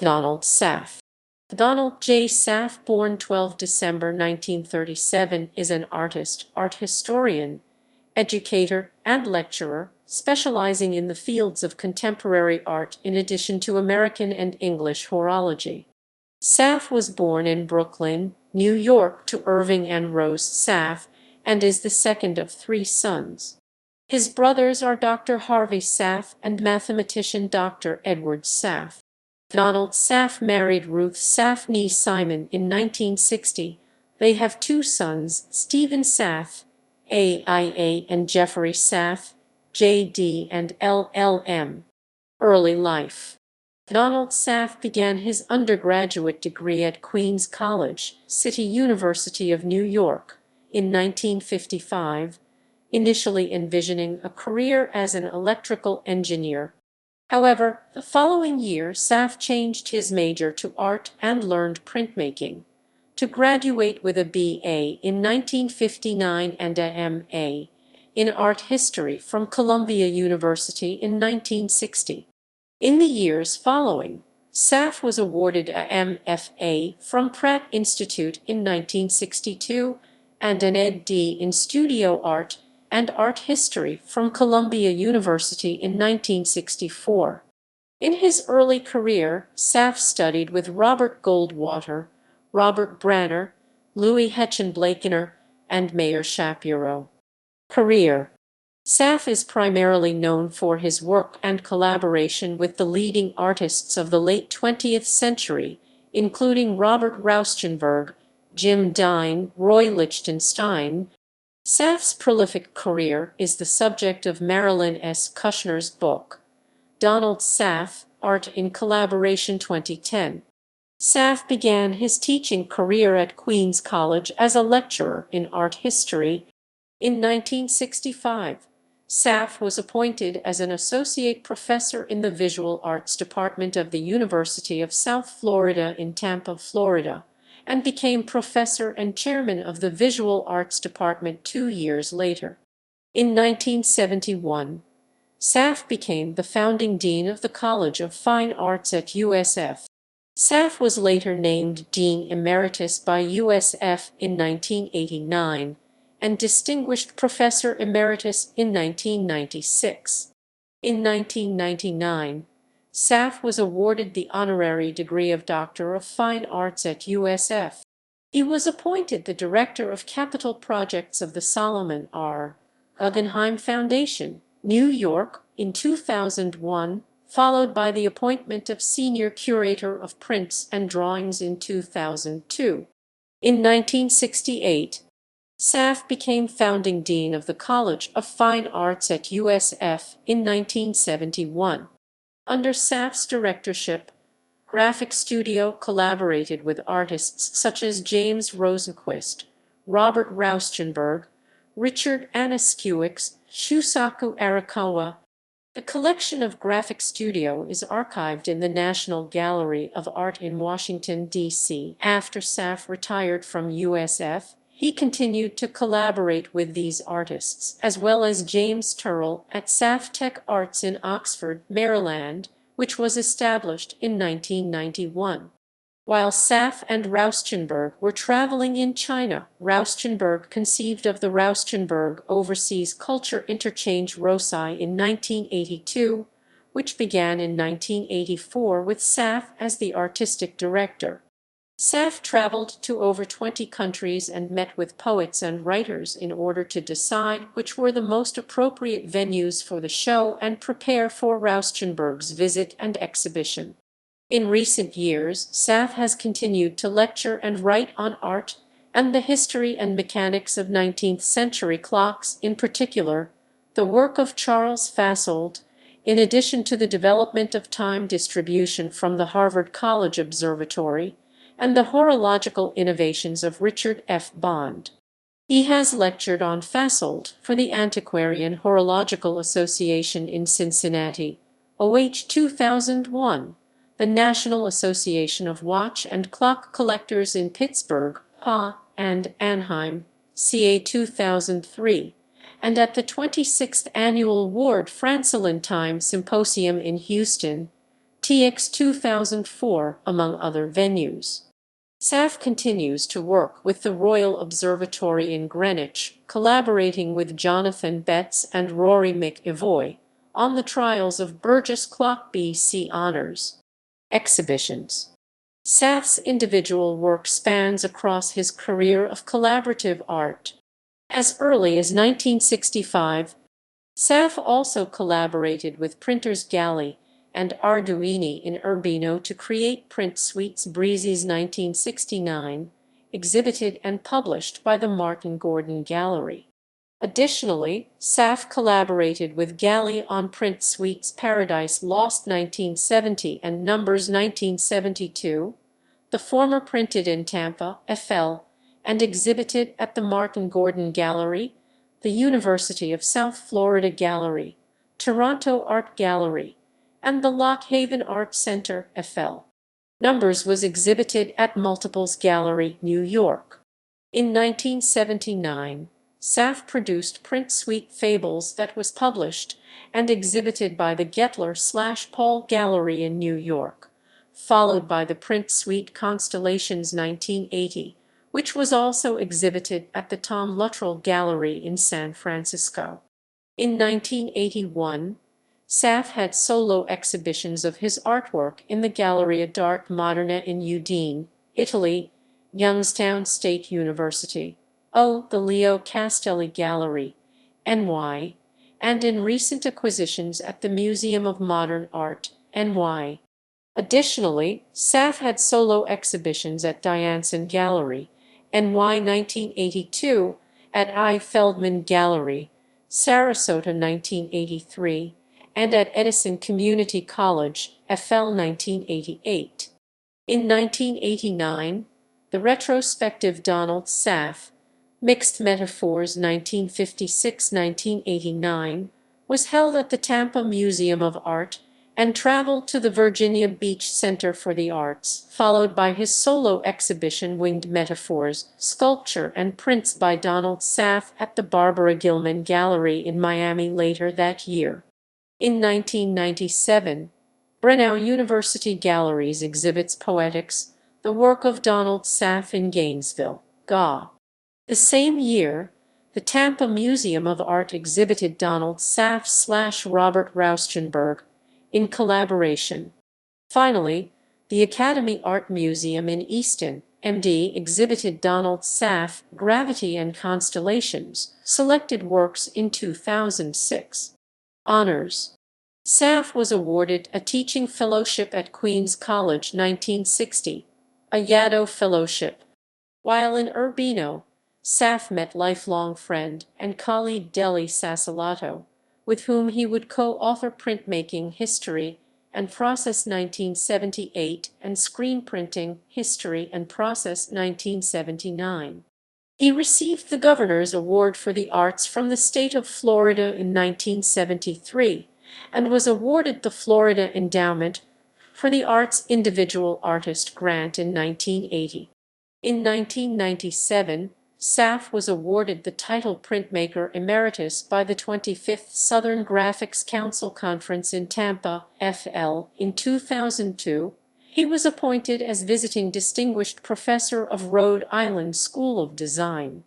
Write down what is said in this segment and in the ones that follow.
Donald Saff. Donald J. Saff, born 12 December 1937, is an artist, art historian, educator, and lecturer, specializing in the fields of contemporary art in addition to American and English horology. Saff was born in Brooklyn, New York, to Irving and Rose Saff, and is the second of three sons. His brothers are Dr. Harvey Saff and mathematician Dr. Edward Saff. Donald Saff married Ruth Saff nee Simon in 1960. They have two sons, Stephen Saff, A.I.A, and Jeffery Saff, J.D. and L.L.M. Early life. Donald Saff began his undergraduate degree at Queens College, City University of New York, in 1955, initially envisioning a career as an electrical engineer. However, the following year Saff changed his major to art and learned printmaking, to graduate with a B.A. in 1959 and a M.A. in art history from Columbia University in 1960. In the years following, Saff was awarded a M.F.A. from Pratt Institute in 1962 and an Ed.D. in studio art and art history from Columbia University in 1964. In his early career, Saff studied with Robert Goldwater, Robert Branner, Louis Hetchin-Blakener, and Meir Shapiro. Career. Saff is primarily known for his work and collaboration with the leading artists of the late 20th century, including Robert Rauschenberg, Jim Dine, Roy Lichtenstein. Saff's prolific career is the subject of Marilyn S. Kushner's book, Donald Saff, Art in Collaboration 2010. Saff began his teaching career at Queens College as a lecturer in art history. In 1965, Saff was appointed as an associate professor in the Visual Arts Department of the University of South Florida in Tampa, Florida, and became professor and chairman of the Visual Arts Department 2 years later. In 1971, Saff became the founding dean of the College of Fine Arts at USF. Saff was later named Dean Emeritus by USF in 1989 and Distinguished Professor Emeritus in 1996. In 1999, Saff was awarded the honorary degree of Doctor of Fine Arts at USF. He was appointed the Director of Capital Projects of the Solomon R. Guggenheim Foundation, New York, in 2001, followed by the appointment of Senior Curator of Prints and Drawings in 2002. In 1968, Saff became founding dean of the College of Fine Arts at USF in 1971. Under Saff's directorship, Graphic Studio collaborated with artists such as James Rosenquist, Robert Rauschenberg, Richard Anaskiewicz, Shusaku Arakawa. The collection of Graphic Studio is archived in the National Gallery of Art in Washington, D.C. After Saff retired from USF, he continued to collaborate with these artists, as well as James Turrell at Saff Tech Arts in Oxford, Maryland, which was established in 1991. While Saff and Rauschenberg were traveling in China, Rauschenberg conceived of the Rauschenberg Overseas Culture Interchange ROSI in 1982, which began in 1984 with Saff as the artistic director. Saff traveled to over 20 countries and met with poets and writers in order to decide which were the most appropriate venues for the show and prepare for Rauschenberg's visit and exhibition. In recent years, Saff has continued to lecture and write on art and the history and mechanics of 19th-century clocks, in particular, the work of Charles Fasold, in addition to the development of time distribution from the Harvard College Observatory, and the horological innovations of Richard F. Bond. He has lectured on Fasold for the Antiquarian Horological Association in Cincinnati, OH 2001, the National Association of Watch and Clock Collectors in Pittsburgh, PA, and Anaheim, CA 2003, and at the 26th Annual Ward Francelin Time Symposium in Houston, TX 2004, among other venues. Saff continues to work with the Royal Observatory in Greenwich, collaborating with Jonathan Betts and Rory McEvoy on the trials of Burgess Clock BC honors. Exhibitions. Saff's individual work spans across his career of collaborative art. As early as 1965, Saff also collaborated with Printers Galley and Arduini in Urbino to create print suites. Breezy's 1969, exhibited and published by the Martin Gordon Gallery. Additionally, Saff collaborated with Galley on print suites Paradise Lost 1970 and Numbers 1972, the former printed in Tampa, FL, and exhibited at the Martin Gordon Gallery, the University of South Florida Gallery, Toronto Art Gallery, and the Lock Haven Art Center, FL. Numbers was exhibited at Multiples Gallery, New York. In 1979, Saff produced print suite Fables that was published and exhibited by the Gettler/Paul Gallery in New York, followed by the print suite Constellations 1980, which was also exhibited at the Tom Luttrell Gallery in San Francisco. In 1981, Saff had solo exhibitions of his artwork in the Galleria d'Arte Moderne in Udine, Italy, Youngstown State University, the Leo Castelli Gallery, NY, and in recent acquisitions at the Museum of Modern Art, NY. Additionally, Saff had solo exhibitions at Dianson Gallery, NY 1982, at I. Feldman Gallery, Sarasota 1983, and at Edison Community College, FL 1988. In 1989, the retrospective Donald Saff, Mixed Metaphors 1956-1989, was held at the Tampa Museum of Art and traveled to the Virginia Beach Center for the Arts, followed by his solo exhibition Winged Metaphors, Sculpture and Prints by Donald Saff at the Barbara Gilman Gallery in Miami later that year. In 1997, Brenau University Galleries exhibits Poetics, the work of Donald Saff in Gainesville, GA. The same year, the Tampa Museum of Art exhibited Donald Saff/Robert Rauschenberg in collaboration. Finally, the Academy Art Museum in Easton, MD, exhibited Donald Saff, Gravity and Constellations, selected works in 2006. Honors. Saff was awarded a teaching fellowship at Queens College 1960, a Yaddo Fellowship. While in Urbino, Saff met lifelong friend and colleague Deli Sasalato, with whom he would co-author Printmaking History and Process 1978 and Screen Printing History and Process 1979. He received the Governor's Award for the Arts from the state of Florida in 1973 and was awarded the Florida Endowment for the Arts Individual Artist Grant in 1980. In 1997, Saff was awarded the title Printmaker Emeritus by the 25th Southern Graphics Council Conference in Tampa, FL. In 2002, he was appointed as Visiting Distinguished Professor of Rhode Island School of Design.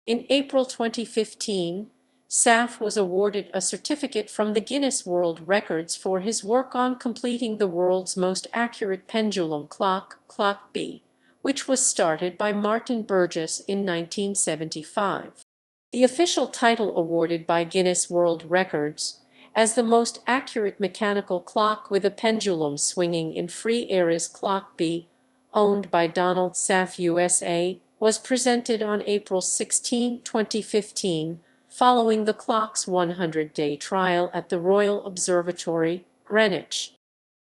In April 2015, Saff was awarded a certificate from the Guinness World Records for his work on completing the world's most accurate pendulum clock, Clock B, which was started by Martin Burgess in 1975. The official title awarded by Guinness World Records as the most accurate mechanical clock with a pendulum swinging in free air is Clock B, owned by Donald Saff USA, was presented on April 16, 2015, following the clock's 100-day trial at the Royal Observatory, Greenwich.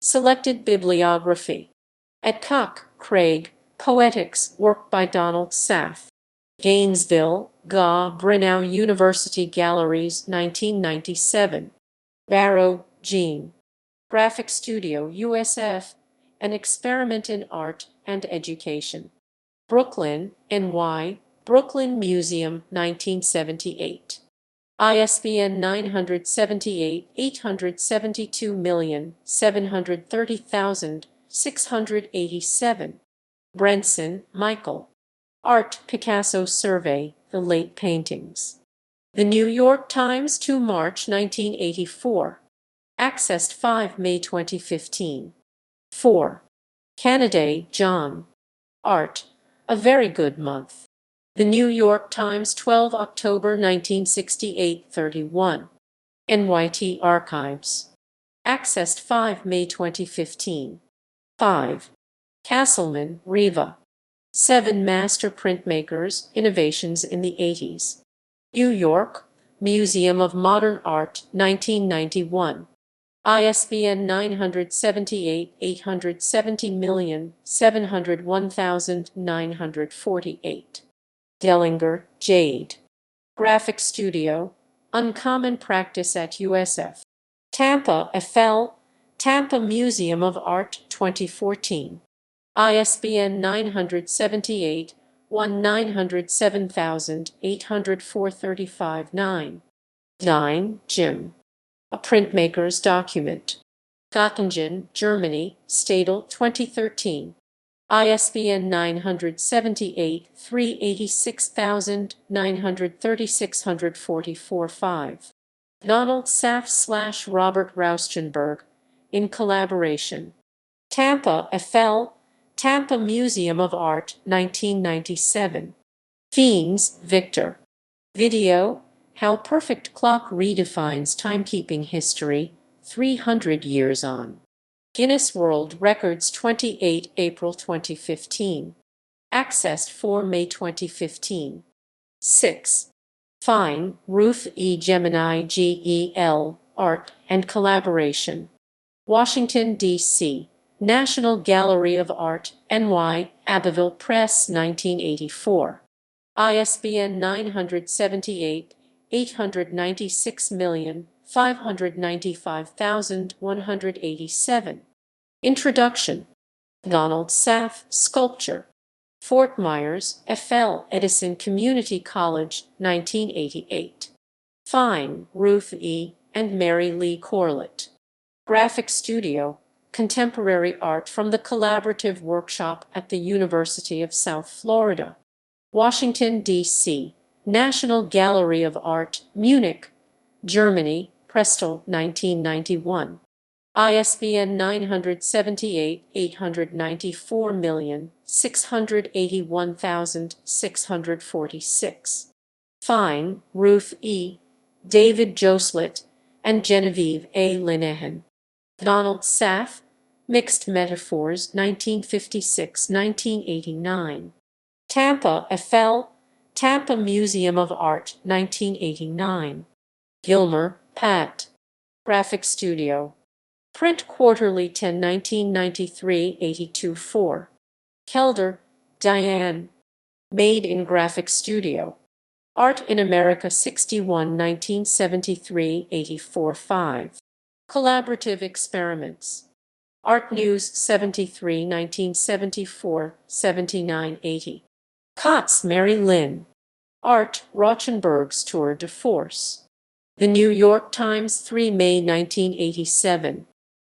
Selected bibliography. At Cock, Craig, Poetics, work by Donald Saff. Gainesville, GA, Brenau University Galleries, 1997. Barrow, Jean. Graphic Studio, USF, An Experiment in Art and Education. Brooklyn, NY, Brooklyn Museum, 1978. ISBN 978-872,730,687. Brenson, Michael. Art Picasso Survey, The Late Paintings. The New York Times, 2 March 1984. Accessed 5 May 2015. 4. Canaday, John. Art, A Very Good Month. The New York Times, 12 October 1968, 31. NYT Archives. Accessed 5 May 2015. 5. Castleman, Reva. 7 Master Printmakers, Innovations in the 80s. New York, Museum of Modern Art, 1991. ISBN 978-870,701,948. Dellinger, Jade. Graphic Studio, Uncommon Practice at USF. Tampa, FL, Tampa Museum of Art, 2014. ISBN 978-1907,804-35-9. 9. Jim. A Printmaker's Document. Göttingen, Germany, Stadel, 2013. ISBN 978-386,936-144-5. Donald Saff / Robert Rauschenberg, in collaboration. Tampa, FL, Tampa Museum of Art, 1997. Fiends, Victor. Video, How Perfect Clock Redefines Timekeeping History, 300 Years On. Guinness World Records, 28 April 2015. Accessed 4 May 2015. 6. Fine, Ruth E. Gemini GEL, Art and Collaboration. Washington, D.C. National Gallery of Art, NY, Abbeville Press, 1984. ISBN 978-896,595,187. Introduction. Donald Saff, Sculpture. Fort Myers, FL, Edison Community College, 1988. Fine, Ruth E. and Mary Lee Corlett. Graphic Studio, Contemporary Art from the Collaborative Workshop at the University of South Florida. Washington, D.C. National Gallery of Art, Munich, Germany, Prestel, 1991. ISBN 978-894,681,646. Fine, Ruth E., David Joslet, and Genevieve A. Linehan. Donald Saff, Mixed Metaphors, 1956-1989. Tampa, FL, Tampa Museum of Art, 1989. Gilmer, Pat. Graphic Studio. Print Quarterly 10 1993 82-4. Kelder, Diane. Made in Graphic Studio. Art in America 61 1973 84-5. Collaborative Experiments. Art News 73 1974 79-80. Kotz, Mary Lynn. Art, Rauschenberg's Tour de Force. The New York Times, 3 May 1987.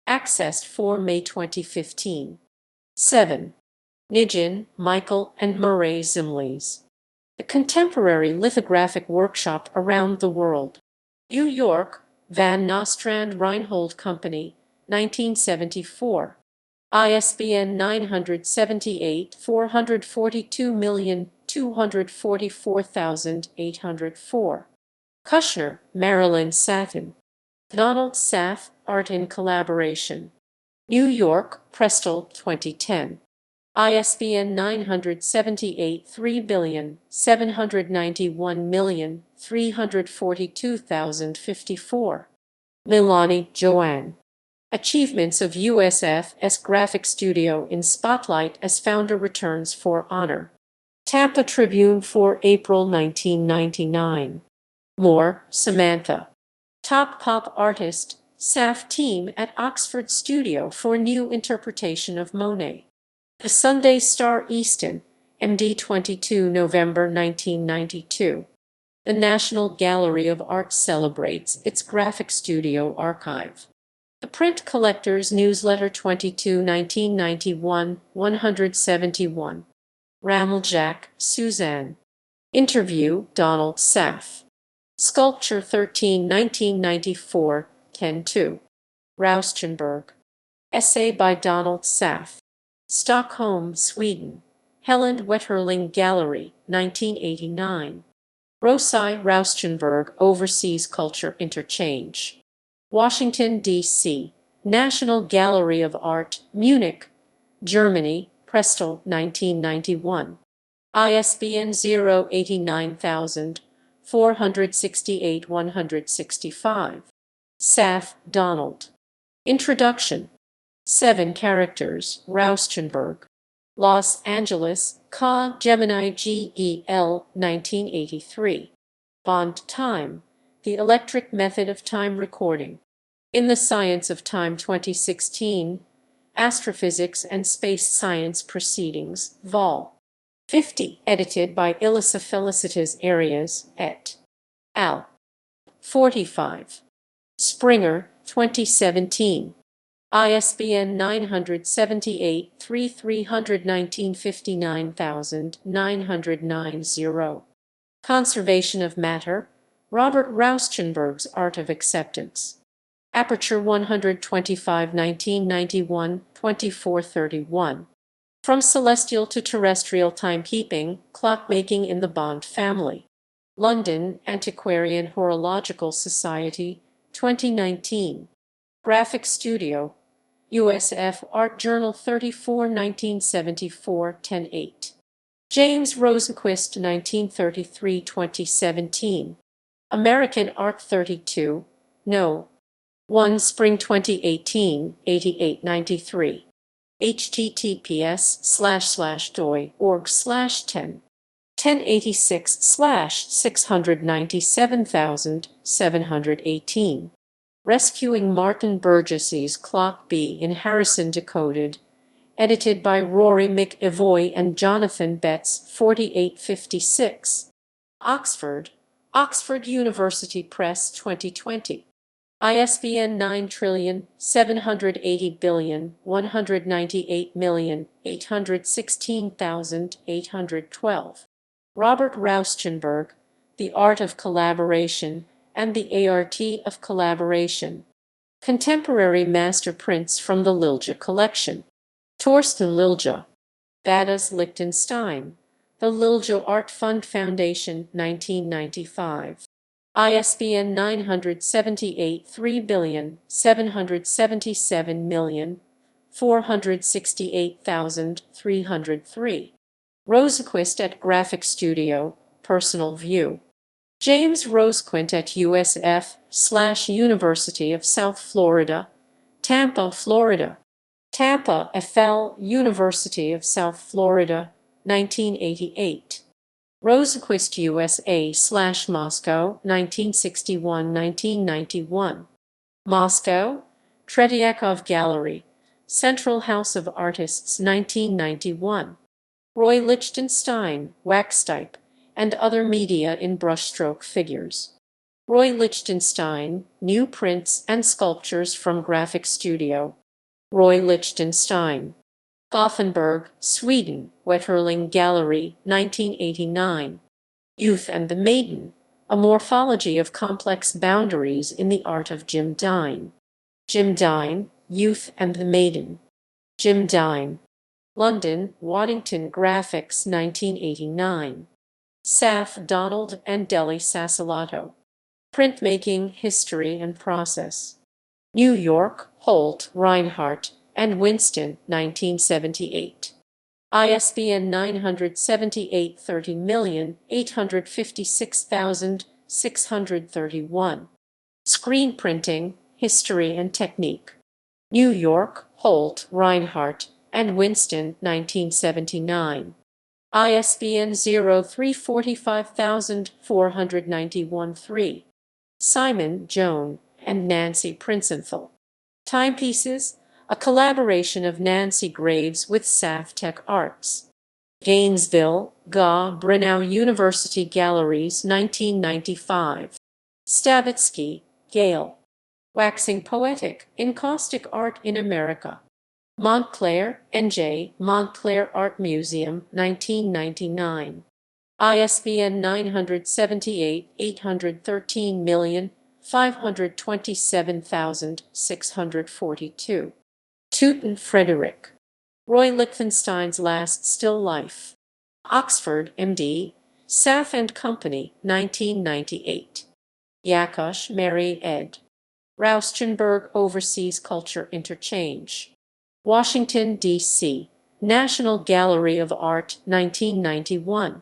Accessed 4 May 2015. 7. Nijin, Michael, and Murray Zimleys. The Contemporary Lithographic Workshop Around the World. New York, Van Nostrand Reinhold Company, 1974. ISBN 978-442,244,804. Kushner, Marilyn Satin. Donald Saff, Art in Collaboration. New York, Prestel, 2010. ISBN 978-3,791,342,054. Milani, Joanne. Achievements of USF's Graphic Studio in Spotlight as Founder Returns for Honor. Tampa Tribune, 4 April 1999. Moore, Samantha. Top Pop Artist, Saff Team at Oxford Studio for New Interpretation of Monet. The Sunday Star Easton, MD 22 November 1992. The National Gallery of Art celebrates its graphic studio archive. The Print Collector's Newsletter 22, 1991, 171. Rameljak, Suzanne. Interview, Donald Saff. Sculpture 13, 1994, 10-2. Rauschenberg. Essay by Donald Saff. Stockholm, Sweden. Helen Wetterling Gallery, 1989. Rosai Rauschenberg Overseas Culture Interchange. Washington, D.C. National Gallery of Art, Munich, Germany, Prestel, 1991. ISBN 0-89468-165. Saff, Donald. Introduction. 7 characters, Rauschenberg. Los Angeles, Ca Gemini GEL, 1983. Bond Time, The Electric Method of Time Recording. In the Science of Time 2016, Astrophysics and Space Science Proceedings, Vol. 50, edited by Elisa Felicitas Arias, et al. 45. Springer, 2017. ISBN 978-319-59990. Conservation of Matter, Robert Rauschenberg's Art of Acceptance. Aperture 125, 1991, 2431. From Celestial to Terrestrial Timekeeping, Clockmaking in the Bond Family. London, Antiquarian Horological Society, 2019. Graphic Studio, USF Art Journal 34, 1974, 10-8. James Rosenquist, 1933-2017. American Art 32, No. 1 Spring 2018, 8893. https://doi.org/10. 1086/697718. Rescuing Martin Burgess's Clock B in Harrison Decoded. Edited by Rory McEvoy and Jonathan Betts, 4856. Oxford, Oxford University Press, 2020. ISBN 9780198816812. Robert Rauschenberg, The Art of Collaboration and the Art of Collaboration. Contemporary master prints from the Lilja collection. Torsten Lilja. Badas Liechtenstein. The Lilja Art Fund Foundation, 1995. ISBN 978-3,777,468,303. Rosenquist at Graphic Studio, Personal View. James Rosequint at USF/University of South Florida, Tampa, Florida. Tampa, FL, University of South Florida, 1988. Rosenquist USA/Moscow, 1961-1991. Moscow, Tretyakov Gallery, Central House of Artists, 1991. Roy Lichtenstein, Waxtype, and Other Media in Brushstroke Figures. Roy Lichtenstein, New Prints and Sculptures from Graphic Studio. Roy Lichtenstein. Gothenburg, Sweden, Wetterling Gallery, 1989. Youth and the Maiden, A Morphology of Complex Boundaries in the Art of Jim Dine. Jim Dine, Youth and the Maiden. Jim Dine. London, Waddington Graphics, 1989. Saff, Donald, and Deli Sasalato. Printmaking, History and Process. New York, Holt, Reinhardt, and Winston, 1978. ISBN 978-30,856,631. Screen Printing, History and Technique. New York, Holt, Reinhardt, and Winston, 1979. ISBN 0-345,491-3. Simon, Joan, and Nancy Princenthal. Timepieces, a collaboration of Nancy Graves with Saff Tech Arts. Gainesville, GA, Brunel University Galleries, 1995. Stavitsky, Gail. Waxing Poetic, Encaustic Art in America. Montclair, N.J., Montclair Art Museum, 1999. ISBN 978-813,527,642. Tooten, Frederick. Roy Lichtenstein's Last Still Life. Oxford, M.D., Saff and Company, 1998. Yakush, Mary ed. Rauschenberg Overseas Culture Interchange. Washington, D.C., National Gallery of Art, 1991.